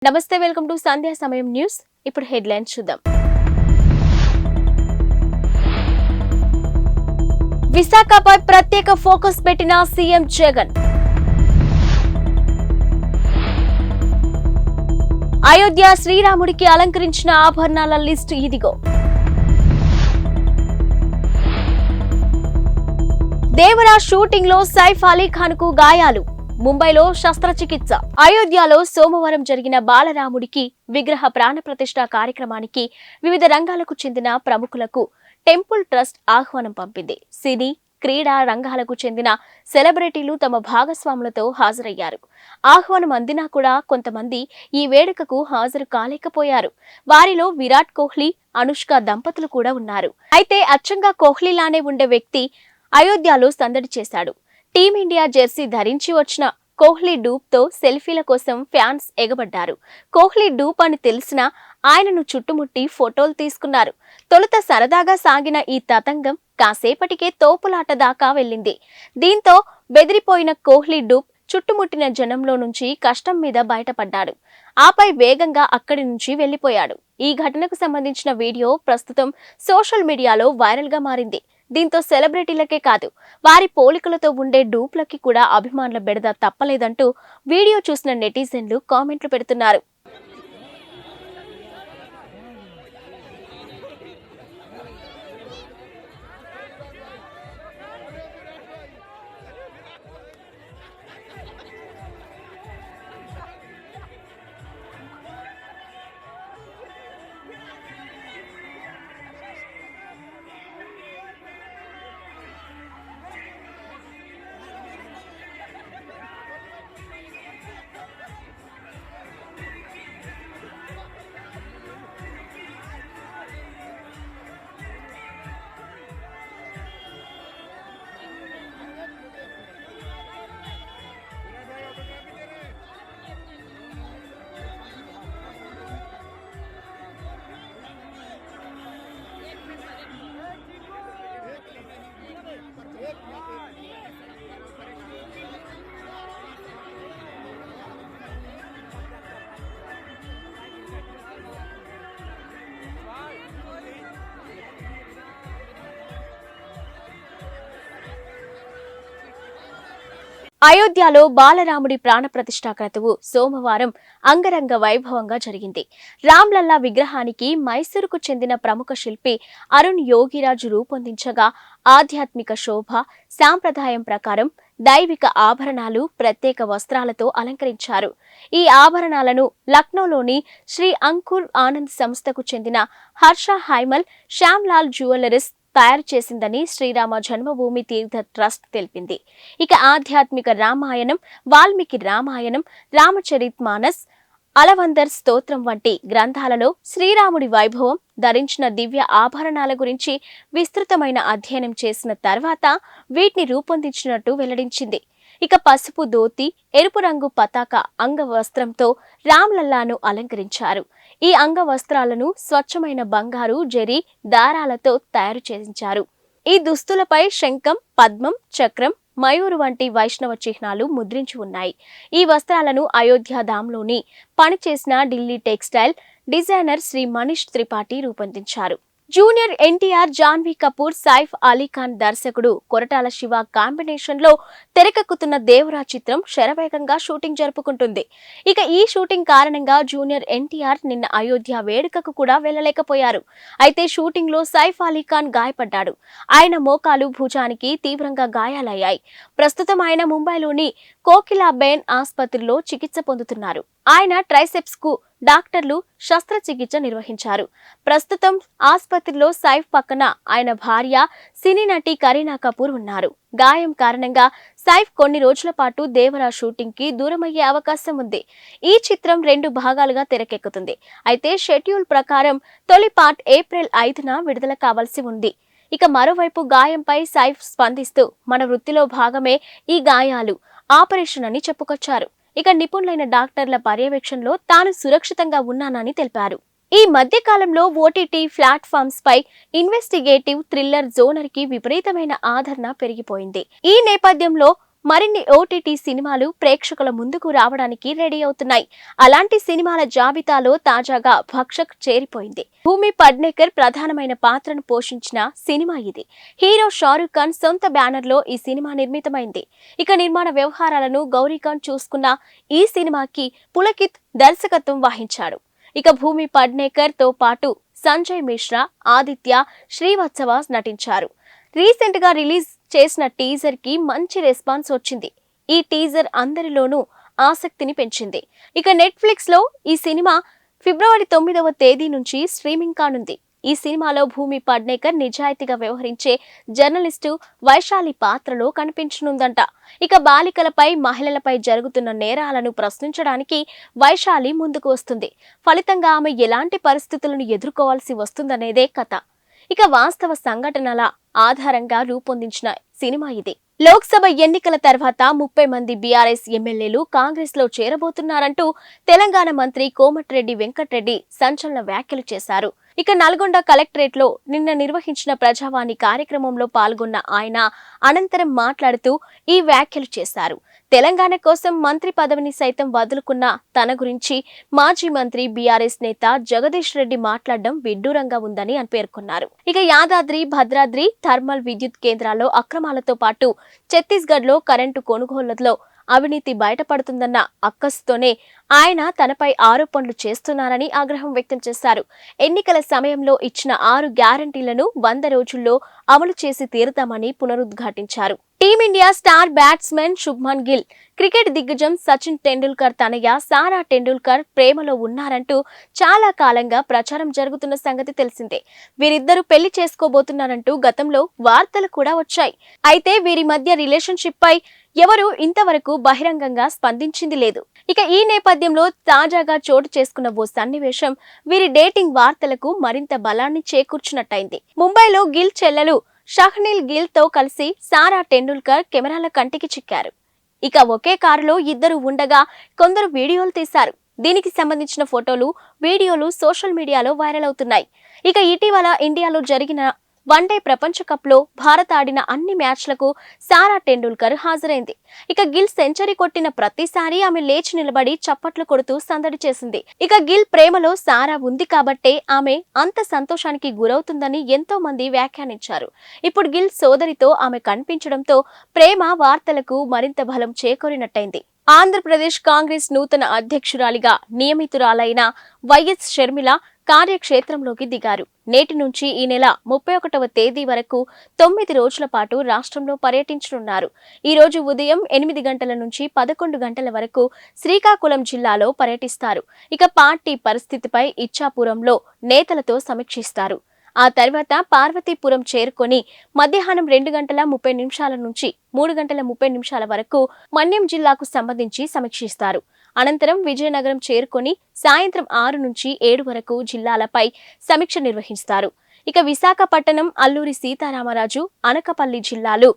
నమస్తే, welcome to సంధ్యా సమయం news. ఇప్పుడు హెడ్లైన్స్ చూద్దాం. విశాఖపై ప్రత్యేక ఫోకస్ పెట్టిన సీఎం జగన్. అయోధ్య శ్రీరాముడికి అలంకరించిన ఆభరణాల లిస్టు ఇదిగో. దేవరా షూటింగ్ లో సైఫ్ అలీ ఖాన్ కు గాయాలు, ముంబైలో శస్త్రచికిత్స. అయోధ్యలో సోమవారం జరిగిన బాలరాముడికి విగ్రహ ప్రాణప్రతిష్ఠ కార్యక్రమానికి వివిధ రంగాలకు చెందిన ప్రముఖులకు టెంపుల్ ట్రస్ట్ ఆహ్వానం పంపింది. సినీ, క్రీడా రంగాలకు చెందిన సెలబ్రిటీలు తమ భాగస్వాములతో హాజరయ్యారు. ఆహ్వానం అందినా కూడా కొంతమంది ఈ వేడుకకు హాజరు కాలేకపోయారు. వారిలో విరాట్ కోహ్లీ, అనుష్క దంపతులు కూడా ఉన్నారు. అయితే అచ్చంగా కోహ్లీలానే ఉండే వ్యక్తి అయోధ్యలో సందడి చేశాడు. టీమిండియా జెర్సీ ధరించి వచ్చిన కోహ్లీ డూప్ తో సెల్ఫీల కోసం ఫ్యాన్స్ ఎగబడ్డారు. కోహ్లీ డూప్ అని తెలిసినా ఆయనను చుట్టుముట్టి ఫోటోలు తీసుకున్నారు. తొలుత సరదాగా సాగిన ఈ తతంగం కాసేపటికే తోపులాట దాకా వెళ్ళింది. దీంతో బెదిరిపోయిన కోహ్లీ డూప్ చుట్టుముట్టిన జనంలో నుంచి కష్టం మీద బయటపడ్డాడు. ఆపై వేగంగా అక్కడి నుంచి వెళ్లిపోయాడు. ఈ ఘటనకు సంబంధించిన వీడియో ప్రస్తుతం సోషల్ మీడియాలో వైరల్ గా మారింది. దీంతో సెలబ్రిటీలకే కాదు, వారి పోలికలతో ఉండే డూప్లకి కూడా అభిమానుల బెడద తప్పలేదంటూ వీడియో చూసిన నెటిజన్లు కామెంట్లు పెడుతున్నారు. అయోధ్యలో బాలరాముడి ప్రాణప్రతిష్ఠ క్రతువు సోమవారం అంగరంగ వైభవంగా జరిగింది. రామ్లల్లా విగ్రహానికి మైసూరుకు చెందిన ప్రముఖ శిల్పి అరుణ్ యోగిరాజు రూపొందించగా ఆధ్యాత్మిక శోభ, సాంప్రదాయం ప్రకారం దైవిక ఆభరణాలు, ప్రత్యేక వస్త్రాలతో అలంకరించారు. ఈ ఆభరణాలను లక్నోలోని శ్రీ అంకుర్ ఆనంద్ సంస్థకు చెందిన హర్ష హైమల్ శ్యామ్లాల్ జ్యువెలరీస్ తయారు చేసిందని శ్రీరామ జన్మభూమి తీర్థ ట్రస్ట్ తెలిపింది. ఇక ఆధ్యాత్మిక రామాయణం, వాల్మీకి రామాయణం, రామచరితమానస్, అలవందర్ స్తోత్రం వంటి గ్రంథాలలో శ్రీరాముడి వైభవం, ధరించిన దివ్య ఆభరణాల గురించి విస్తృతమైన అధ్యయనం చేసిన తర్వాత వీటిని రూపొందించినట్టు వెల్లడించింది. ఇక పసుపు ధోతి, ఎరుపు రంగు పతాక అంగవస్త్రంతో రామ్లల్లాను అలంకరించారు. ఈ అంగవస్త్రాలను స్వచ్ఛమైన బంగారు, జరీ దారాలతో తయారు చేయించారు. ఈ దుస్తులపై శంఖం, పద్మం, చక్రం, మయూరు వంటి వైష్ణవ చిహ్నాలు ముద్రించి ఉన్నాయి. ఈ వస్త్రాలను అయోధ్య ధామ్లోని పనిచేసిన ఢిల్లీ టెక్స్టైల్ డిజైనర్ శ్రీ మనీష్ త్రిపాఠి రూపొందించారు. జూనియర్ ఎన్టీఆర్, జాన్వీ కపూర్, సైఫ్ అలీ ఖాన్ దర్శకుడు కొరటాల శివ కాంబినేషన్ లో తెరకెక్కుతున్న దేవరా చిత్రం శరవేగంగా షూటింగ్ జరుపుకుంటుంది. ఇక ఈ షూటింగ్ కారణంగా జూనియర్ ఎన్టీఆర్ నిన్న అయోధ్య వేడుకకు కూడా వెళ్లలేకపోయారు. అయితే షూటింగ్ లో సైఫ్ అలీ ఖాన్ గాయపడ్డాడు. ఆయన మోకాలు, భుజానికి తీవ్రంగా గాయాలయ్యాయి. ప్రస్తుతం ఆయన ముంబైలోని కోకిలాబేన్ ఆసుపత్రిలో చికిత్స పొందుతున్నారు. ఆయన ట్రైసెప్స్ కు డాక్టర్లు శస్త్రచికిత్స నిర్వహించారు. ప్రస్తుతం ఆసుపత్రిలో సైఫ్ పక్కన ఆయన భార్య, సినీ నటి కరీనా కపూర్ ఉన్నారు. గాయం కారణంగా సైఫ్ కొన్ని రోజుల పాటు దేవరా షూటింగ్ కి దూరమయ్యే అవకాశం ఉంది. ఈ చిత్రం 2 భాగాలుగా తెరకెక్కుతుంది. అయితే షెడ్యూల్ ప్రకారం తొలి పార్ట్ ఏప్రిల్ 5న విడుదల కావాల్సి ఉంది. ఇక మరోవైపు గాయంపై సైఫ్ స్పందిస్తూ, మన వృత్తిలో భాగమే ఈ గాయాలు, ఆపరేషన్ అని చెప్పుకొచ్చారు. ఇక నిపుణులైన డాక్టర్ల పర్యవేక్షణలో తాను సురక్షితంగా ఉన్నానని తెలిపారు. ఈ మధ్య కాలంలో ఓటీటీ ప్లాట్ఫామ్స్ పై ఇన్వెస్టిగేటివ్ థ్రిల్లర్ జోనర్ కి విపరీతమైన ఆదరణ పెరిగిపోయింది. ఈ నేపథ్యంలో మరిన్ని ఓటీటీ సినిమాలు ప్రేక్షకుల ముందుకు రావడానికి రెడీ అవుతున్నాయి. అలాంటి సినిమాల జాబితాలో తాజాగా భక్షక్ చేరిపోయింది. భూమి పడ్నేకర్ ప్రధానమైన పాత్రను పోషించిన సినిమా ఇది. హీరో షారూక్ ఖాన్ సొంత బ్యానర్లో ఈ సినిమా నిర్మితమైంది. ఇక నిర్మాణ వ్యవహారాలను గౌరీఖాన్ చూసుకున్న ఈ సినిమాకి పులకిత్ దర్శకత్వం వహించాడు. ఇక భూమి పడ్నేకర్ తో పాటు సంజయ్ మిశ్రా, ఆదిత్య, శ్రీవత్సవాస్ నటించారు. రీసెంట్ గా రిలీజ్ చేసిన టీజర్ కి మంచి రెస్పాన్స్ వచ్చింది. ఈ టీజర్ అందరిలోనూ ఆసక్తిని పెంచింది. ఇక నెట్ఫ్లిక్స్ లో ఈ సినిమా ఫిబ్రవరి 9వ తేదీ నుంచి స్ట్రీమింగ్ కానుంది. ఈ సినిమాలో భూమి పడ్నేకర్ నిజాయితీగా వ్యవహరించే జర్నలిస్టు వైశాలి పాత్రలో కనిపించనుందంట. ఇక బాలికలపై, మహిళలపై జరుగుతున్న నేరాలను ప్రశ్నించడానికి వైశాలి ముందుకు వస్తుంది. ఫలితంగా ఆమె ఎలాంటి పరిస్థితులను ఎదుర్కోవాల్సి వస్తుందనేదే కథ. ఇక వాస్తవ సంఘటనల ఆధారంగా రూపొందించిన సినిమా ఇది. లోక్సభ ఎన్నికల తర్వాత 30 మంది బీఆర్ఎస్ ఎమ్మెల్యేలు కాంగ్రెస్ లో చేరబోతున్నారంటూ తెలంగాణ మంత్రి కోమటిరెడ్డి వెంకటరెడ్డి సంచలన వ్యాఖ్యలు చేశారు. ఇక నల్గొండ కలెక్టరేట్ లో నిన్న నిర్వహించిన ప్రజావాణి కార్యక్రమంలో పాల్గొన్న ఆయన అనంతరం మాట్లాడుతూ ఈ వ్యాఖ్యలు చేశారు. తెలంగాణ కోసం మంత్రి పదవిని సైతం వదులుకున్న తన గురించి మాజీ మంత్రి బీఆర్ఎస్ నేత జగదీష్ రెడ్డి మాట్లాడడం విడ్డూరంగా ఉందని పేర్కొన్నారు. ఇక యాదాద్రి, భద్రాద్రి థర్మల్ విద్యుత్ కేంద్రాల్లో అక్రమాలతో పాటు ఛత్తీస్గఢ్ లో కరెంటు కొనుగోళ్లలో అవినీతి బయటపడుతుందన్న అక్కసుతోనే ఆయన తనపై ఆరోపణలు చేస్తున్నారని ఆగ్రహం వ్యక్తం చేశారు. ఎన్నికల సమయంలో ఇచ్చిన 6 గ్యారంటీలను 100 రోజుల్లో అమలు చేసి తీరుతామని పునరుద్ఘాటించారు. Team India star batsman Shubman Gill, cricket దిగ్గజం సచిన్ టెండూల్కర్ తనయ సారా టెండూల్కర్ ప్రేమలో ఉన్నారంటూ చాలా కాలంగా ప్రచారం జరుగుతున్న సంగతి తెలిసిందే. వీరిద్దరూ పెళ్లి చేసుకోబోతున్నారంటూ గతంలో వార్తలు కూడా వచ్చాయి. అయితే వీరి మధ్య రిలేషన్షిప్ పై ఎవరూ ఇంతవరకు బహిరంగంగా స్పందించింది లేదు. ఇక ఈ నేపథ్యంలో తాజాగా చోటు చేసుకున్న ఓ సన్నివేశం వీరి డేటింగ్ వార్తలకు మరింత బలాన్ని చేకూర్చున్నట్టయింది. ముంబైలో గిల్ చెల్లెలు షహ్నీల్ గిల్ తో కలిసి సారా టెండూల్కర్ కెమెరాల కంటికి చిక్కారు. ఇక ఒకే కారులో ఇద్దరు ఉండగా కొందరు వీడియోలు తీశారు. దీనికి సంబంధించిన ఫోటోలు, వీడియోలు సోషల్ మీడియాలో వైరల్ అవుతున్నాయి. ఇక ఇటీవల ఇండియాలో జరిగిన వన్డే ప్రపంచ కప్ లో భారత్ ఆడిన అన్ని మ్యాచ్లకు సారా టెండూల్కర్ హాజరైంది. ఇక గిల్ సెంచరీ కొట్టిన ప్రతిసారి ఆమె లేచి నిలబడి చప్పట్లు కొడుతూ సందడి చేసింది. ఇక గిల్ ప్రేమలో సారా ఉంది కాబట్టే ఆమె అంత సంతోషానికి గురవుతుందని ఎంతో మంది వ్యాఖ్యానించారు. ఇప్పుడు గిల్ సోదరితో ఆమె కనిపించడంతో ప్రేమ వార్తలకు మరింత బలం చేకూరినట్టయింది. ఆంధ్రప్రదేశ్ కాంగ్రెస్ నూతన అధ్యక్షురాలిగా నియమితురాలైన వైఎస్ షర్మిల కార్యక్షేత్రంలోకి దిగారు. నేటి నుంచి ఈ నెల 31వ తేదీ వరకు 9 రోజుల పాటు రాష్ట్రంలో పర్యటించనున్నారు. ఈ రోజు ఉదయం 8 గంటల నుంచి 11 గంటల వరకు శ్రీకాకుళం జిల్లాలో పర్యటిస్తారు. ఇక పార్టీ పరిస్థితిపై ఇచ్చాపురంలో నేతలతో సమీక్షిస్తారు. ఆ తర్వాత పార్వతీపురం చేరుకొని మధ్యాహ్నం 2 గంటల 30 నిమిషాల నుంచి 3 గంటల 30 నిమిషాల వరకు మన్యం జిల్లాకు సంబంధించి సమీక్షిస్తారు. అనంతరం విజయనగరం చేరుకొని సాయంత్రం 6 నుంచి 7 వరకు జిల్లాలపై సమీక్ష నిర్వహిస్తారు. ఇక విశాఖపట్నం, అల్లూరి సీతారామరాజు, అనకాపల్లి జిల్లాలు,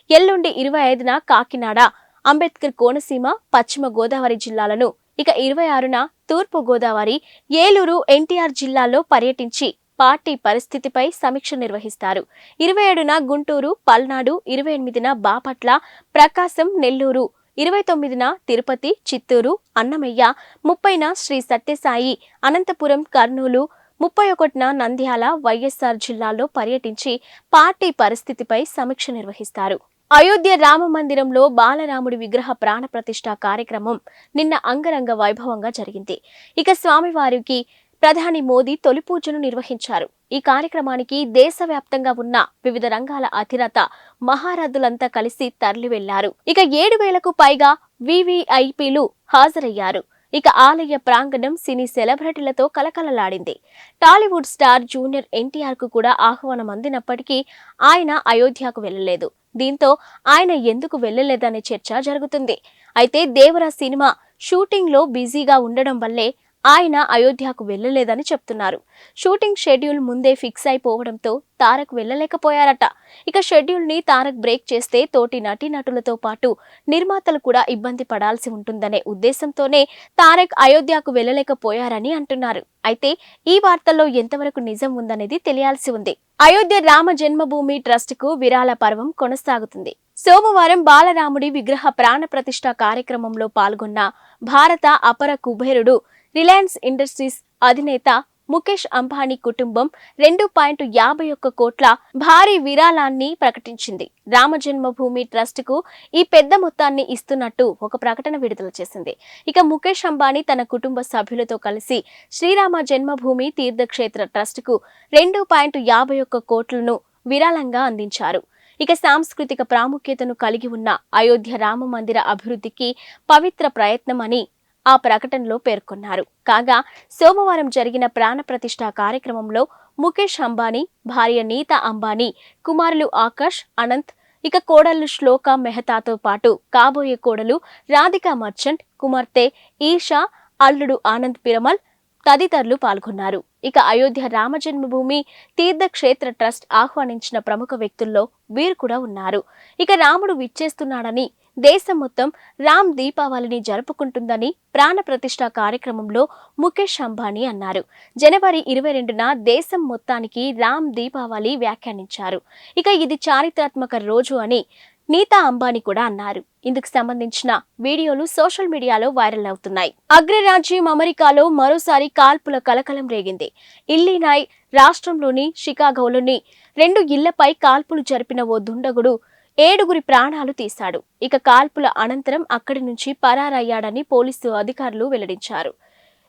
ఎల్లుండి 25న కాకినాడ, అంబేద్కర్ కోనసీమ, పశ్చిమ గోదావరి జిల్లాలను, ఇక 26న తూర్పు గోదావరి, ఏలూరు, ఎన్టీఆర్ జిల్లాల్లో పర్యటించి పార్టీ పరిస్థితిపై సమీక్ష నిర్వహిస్తారు. 27న గుంటూరు, పల్నాడు, 28న బాపట్ల, ప్రకాశం, నెల్లూరు, 29న తిరుపతి, చిత్తూరు, అన్నమయ్య, 30న శ్రీ సత్యసాయి, అనంతపురం, కర్నూలు, 31న నంద్యాల, వైఎస్ఆర్ జిల్లాల్లో పర్యటించి పార్టీ పరిస్థితిపై సమీక్ష నిర్వహిస్తారు. అయోధ్య రామ మందిరంలో బాలరాముడి విగ్రహ ప్రాణ ప్రతిష్ఠ కార్యక్రమం నిన్న అంగరంగ వైభవంగా జరిగింది. ఇక స్వామివారికి ప్రధాని మోదీ తొలి పూజను నిర్వహించారు. ఈ కార్యక్రమానికి దేశవ్యాప్తంగా ఉన్న వివిధ రంగాల అధినేత మహారథులంతా కలిసి తరలి వెళ్లారు. ఇక 7,000కు పైగా వివిఐపీలు హాజరయ్యారు. ఇక ఆలయ ప్రాంగణం సినీ సెలబ్రిటీలతో కలకలలాడింది. టాలీవుడ్ స్టార్ జూనియర్ ఎన్టీఆర్ కు కూడా ఆహ్వానం అందినప్పటికీ ఆయన అయోధ్యకు వెళ్లలేదు. దీంతో ఆయన ఎందుకు వెళ్లలేదనే చర్చ జరుగుతుంది. అయితే దేవరా సినిమా షూటింగ్ లో బిజీగా ఉండడం వల్లే ఆయన అయోధ్యకు వెళ్లలేదని చెప్తున్నారు. షూటింగ్ షెడ్యూల్ ముందే ఫిక్స్ అయిపోవడంతో తారక్ వెళ్లలేకపోయారట. ఇక షెడ్యూల్ ని తారక్ బ్రేక్ చేస్తే తోటి నటీనటులతో పాటు నిర్మాతలు కూడా ఇబ్బంది పడాల్సి ఉంటుందనే ఉద్దేశంతోనే తారక్ అయోధ్యకు వెళ్లలేకపోయారని అంటున్నారు. అయితే ఈ వార్తల్లో ఎంతవరకు నిజం ఉందనేది తెలియాల్సి ఉంది. అయోధ్య రామ జన్మభూమి ట్రస్ట్ కు విరాళ పర్వం కొనసాగుతుంది. సోమవారం బాలరాముడి విగ్రహ ప్రాణ ప్రతిష్ఠ కార్యక్రమంలో పాల్గొన్న భారత అపర కుబేరుడు రిలయన్స్ ఇండస్ట్రీస్ అధినేత ముఖేష్ అంబానీ కుటుంబం 2.51 కోట్ల భారీ విరాళాన్ని ప్రకటించింది. రామజన్మభూమి ట్రస్ట్ కు ఈ పెద్ద మొత్తాన్ని ఇస్తున్నట్టు ఒక ప్రకటన విడుదల చేసింది. ఇక ముఖేష్ అంబానీ తన కుటుంబ సభ్యులతో కలిసి శ్రీరామ జన్మభూమి తీర్థక్షేత్ర ట్రస్ట్ కు 2.51 కోట్లను విరాళంగా అందించారు. ఇక సాంస్కృతిక ప్రాముఖ్యతను కలిగి ఉన్న అయోధ్య రామ మందిర అభివృద్ధికి పవిత్ర ప్రయత్నమని ఆ ప్రకటనలో పేర్కొన్నారు. కాగా సోమవారం జరిగిన ప్రాణప్రతిష్ఠ కార్యక్రమంలో ముఖేష్ అంబానీ, భార్య నీతా అంబానీ, కుమారులు ఆకాష్, అనంత్, ఇక కోడళ్లు శ్లోక మెహతాతో పాటు కాబోయే కోడలు రాధికా మర్చెంట్, కుమార్తె ఈషా, అల్లుడు ఆనంద్ పిరమల్ తదితరులు పాల్గొన్నారు. ఇక అయోధ్య రామజన్మభూమి తీర్థక్షేత్ర ట్రస్ట్ ఆహ్వానించిన ప్రముఖ వ్యక్తుల్లో వీరు కూడా ఉన్నారు. ఇక రాముడు విచ్చేస్తున్నాడని, దేశం మొత్తం రామ్ దీపావళిని జరుపుకుంటుందని ప్రాణ ప్రతిష్ఠ కార్యక్రమంలో ముఖేష్ అంబానీ అన్నారు. జనవరి 22న దేశం మొత్తానికి రామ్ దీపావళి వ్యాఖ్యానించారు. ఇక ఇది చారిత్రాత్మక రోజు అని నీతా అంబానీ కూడా అన్నారు. ఇందుకు సంబంధించిన వీడియోలు సోషల్ మీడియాలో వైరల్ అవుతున్నాయి. అగ్రరాజ్యం అమెరికాలో మరోసారి కాల్పుల కలకలం రేగింది. ఇల్లినాయ్ రాష్ట్రంలోని షికాగోలోని 2 ఇళ్లపై కాల్పులు జరిపిన ఓ దుండగుడు 7 ప్రాణాలు తీశాడు. ఇక కాల్పుల అనంతరం అక్కడి నుంచి పరారయ్యాడని పోలీసు అధికారులు వెల్లడించారు.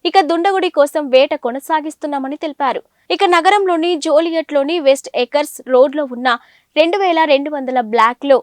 ఇక దుండగుడి కోసం వేట కొనసాగిస్తున్నామని తెలిపారు. ఇక నగరంలోని జోలియట్లోని వెస్ట్ ఎకర్స్ రోడ్లో ఉన్న 2200 బ్లాక్ లో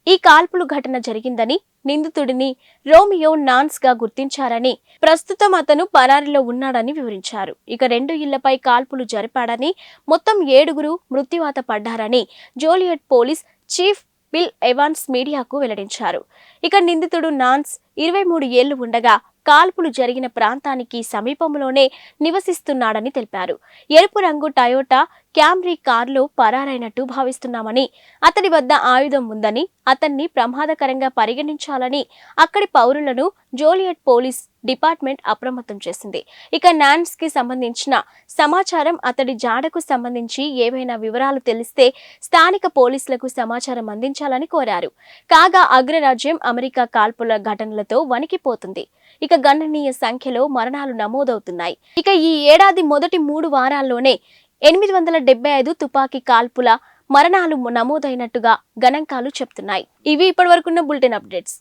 ఈ కాల్పులు ఘటన జరిగిందని, నిందితుడిని రోమియో నాన్స్ గా గుర్తించారని, ప్రస్తుతం అతను పరారీలో ఉన్నాడని వివరించారు. ఇక 2 ఇళ్లపై కాల్పులు జరిపాడని, మొత్తం 7 మృత్యువాత పడ్డారని Joliet police chief Bill Evans మీడియాకు వెల్లడించారు. ఇక నిందితుడు నాన్స్ 23 ఏళ్లు ఉండగా కాల్పులు జరిగిన ప్రాంతానికి సమీపంలోనే నివసిస్తున్నాడని తెలిపారు. ఎరుపు రంగు టయోటా క్యామ్రీ కారులో పరారైనట్టు భావిస్తున్నామని, అతడి వద్ద ఆయుధం ఉందని, అతన్ని ప్రమాదకరంగా పరిగణించాలని అక్కడి పౌరులను జోలియట్ పోలీస్ డిపార్ట్మెంట్ అప్రమత్తం చేసింది. ఇక నాన్స్ కి సంబంధించిన సమాచారం, అతడి జాడకు సంబంధించి ఏవైనా వివరాలు తెలిస్తే స్థానిక పోలీసులకు సమాచారం అందించాలని కోరారు. కాగా అగ్రరాజ్యం అమెరికా కాల్పుల ఘటనలతో వణికిపోతుంది. ఇక గణనీయ సంఖ్యలో మరణాలు నమోదవుతున్నాయి. ఇక ఈ ఏడాది మొదటి 3 వారాల్లోనే 875 తుపాకీ కాల్పుల మరణాలు నమోదైనట్టుగా గణాంకాలు చెప్తున్నాయి. ఇవి ఇప్పటివరకున్న బులెటిన్ అప్డేట్స్.